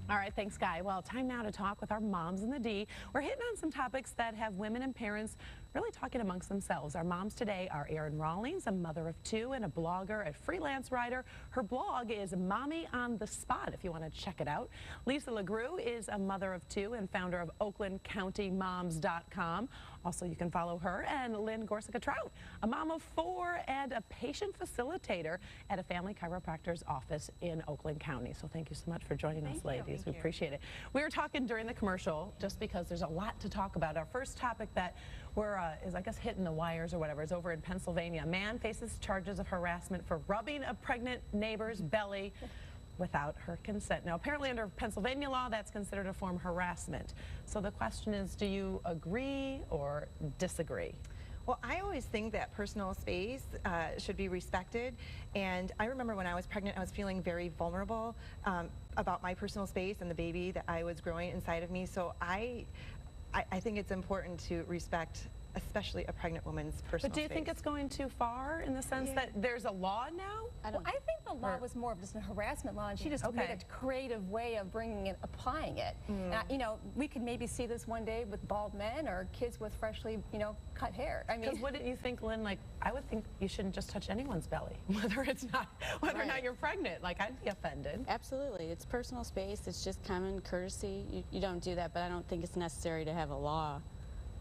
All right, thanks, Guy. Well, time now to talk with our moms in the D. We're hitting on some topics that have women and parents really talking amongst themselves. Our moms today are Erin Rawlings, a mother of two and a blogger, a freelance writer. Her blog is Mommy on the Spot, if you want to check it out. Lisa LaGrew is a mother of two and founder of Oakland County Moms.com. Also, you can follow her. And Lynn Gorsica-Trout, a mom of four and a patient facilitator at a family chiropractor's office in Oakland County. So thank you so much for joining us, ladies. We appreciate it. We were talking during the commercial, just because there's a lot to talk about. Our first topic that is, I guess, hitting the wires or whatever, is over in Pennsylvania. A man faces charges of harassment for rubbing a pregnant neighbor's belly without her consent. Now, apparently under Pennsylvania law, that's considered a form of harassment. So the question is, do you agree or disagree? Well, I always think that personal space should be respected. And I remember when I was pregnant, I was feeling very vulnerable about my personal space and the baby that I was growing inside of me. So I think it's important to respect, especially a pregnant woman's personal space. But do you think it's going too far in the sense that there's a law now? Well, I think the law was more of just a harassment law, and she just made a creative way of applying it. You know, we could maybe see this one day with bald men or kids with freshly, cut hair. I mean, because wouldn't you think, Lynn? Like, I would think you shouldn't just touch anyone's belly, whether or not you're pregnant. Like, I'd be offended. Absolutely, it's personal space. It's just common courtesy. You don't do that, but I don't think it's necessary to have a law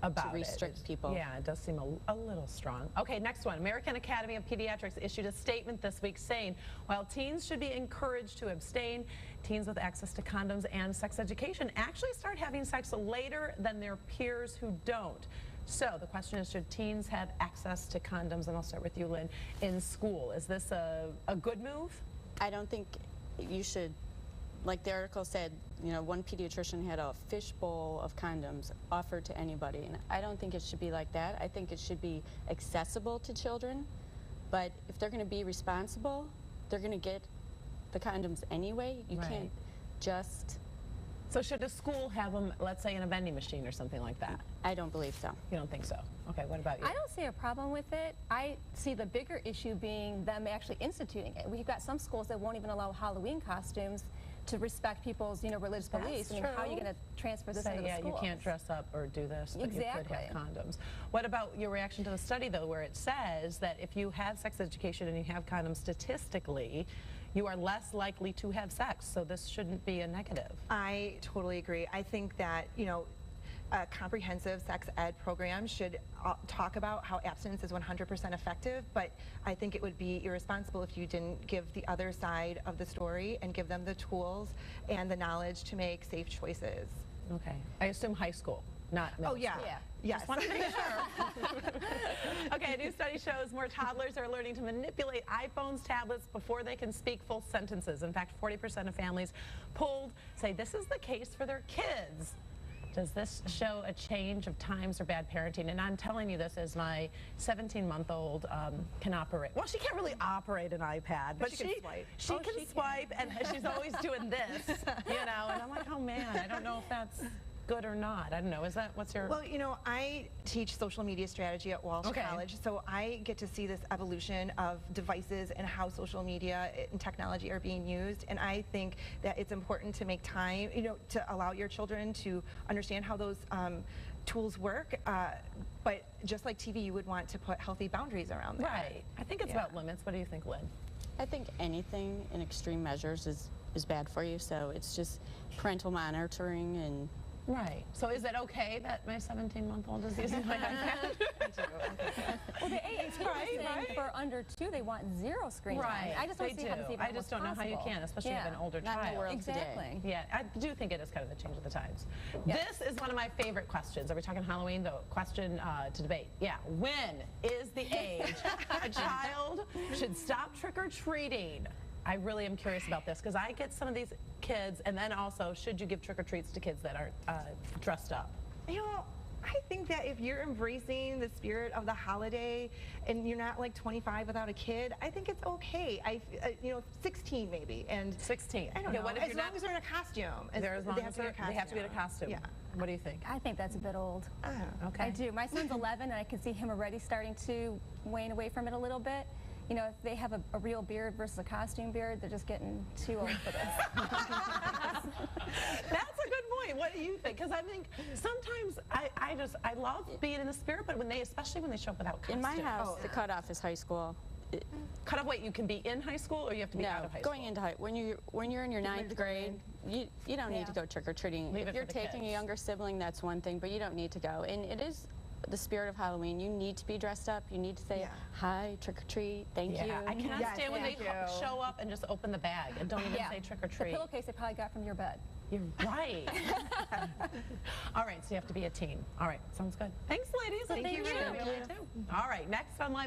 to restrict people. Yeah, it does seem a little strong. Okay, next one. American Academy of Pediatrics issued a statement this week saying, while teens should be encouraged to abstain, teens with access to condoms and sex education actually start having sex later than their peers who don't. So the question is, should teens have access to condoms? And I'll start with you, Lynn, in school. Is this a good move? I don't think you should. Like the article said, one pediatrician had a fishbowl of condoms offered to anybody, and I don't think it should be like that. I think it should be accessible to children, but if they're going to be responsible, they're going to get the condoms anyway. You can't just... So should a school have them, let's say, in a vending machine or something like that? I don't believe so. You don't think so? Okay, what about you? I don't see a problem with it. I see the bigger issue being them actually instituting it. We've got some schools that won't even allow Halloween costumes to respect people's, religious beliefs. I mean, how are you going to transfer this into the schools? You can't dress up or do this, but you could have condoms. What about your reaction to the study, though, where it says that if you have sex education and you have condoms, statistically, you are less likely to have sex, so this shouldn't be a negative. I totally agree. I think that, a comprehensive sex ed program should talk about how abstinence is 100% effective, but I think it would be irresponsible if you didn't give the other side of the story and give them the tools and the knowledge to make safe choices. Okay. I assume high school, not middle school. Yes. Just wanted to make sure. Okay, a new study shows more toddlers are learning to manipulate iPhones, tablets before they can speak full sentences. In fact, 40% of families polled say this is the case for their kids. Does this show a change of times or bad parenting? And I'm telling you this as my 17-month-old can operate. Well, she can't really operate an iPad, but she can swipe. She can swipe, and she's always doing this, And I'm like, oh man, I don't know if that's good or not. I don't know. What's your... Well, I teach social media strategy at Walsh College, so I get to see this evolution of devices and how social media and technology are being used, and I think that it's important to make time, to allow your children to understand how those tools work, but just like TV, you would want to put healthy boundaries around that. Right. I think it's about limits. What do you think, Lynn? I think anything in extreme measures is bad for you, so it's just parental monitoring and... Right. So is it okay that my 17-month-old is using my iPad? I do. Well, the AAP is saying for under 2, they want 0 screen time. I just don't see how this even I just don't know how you can, especially with an older child. Not in the world today. Yeah, I do think it is kind of the change of the times. This is one of my favorite questions. Are we talking Halloween, though? Question to debate. Yeah. When is the age a child should stop trick-or-treating? I really am curious about this because I get some of these kids, and then also, should you give trick-or-treats to kids that aren't dressed up? I think that if you're embracing the spirit of the holiday and you're not like 25 without a kid, I think it's okay. 16 maybe. And 16. I don't know. As long as they're in a costume. They have to be in a costume. Yeah. What do you think? I think that's a bit old. Okay. I do. My son's 11, and I can see him already starting to wane away from it a little bit. If they have a real beard versus a costume beard, they're just getting too old for this. do you think? Because I think sometimes I love being in the spirit, but especially when they show up without costumes. In my house, the cutoff is high school. Cutoff, wait, you can be in high school or you have to be out of high school? Going into when you're in your 9th grade, you don't need to go trick-or-treating. If you're taking a younger sibling, that's one thing, but you don't need to go. And it is the spirit of Halloween. You need to be dressed up. You need to say, hi, trick-or-treat, thank you. I cannot stand when they show up and just open the bag and don't even say trick-or-treat. The pillowcase they probably got from your bed. You're right. All right, so you have to be a teen. All right, sounds good. Thanks, ladies. Thank you. All right, next on Live.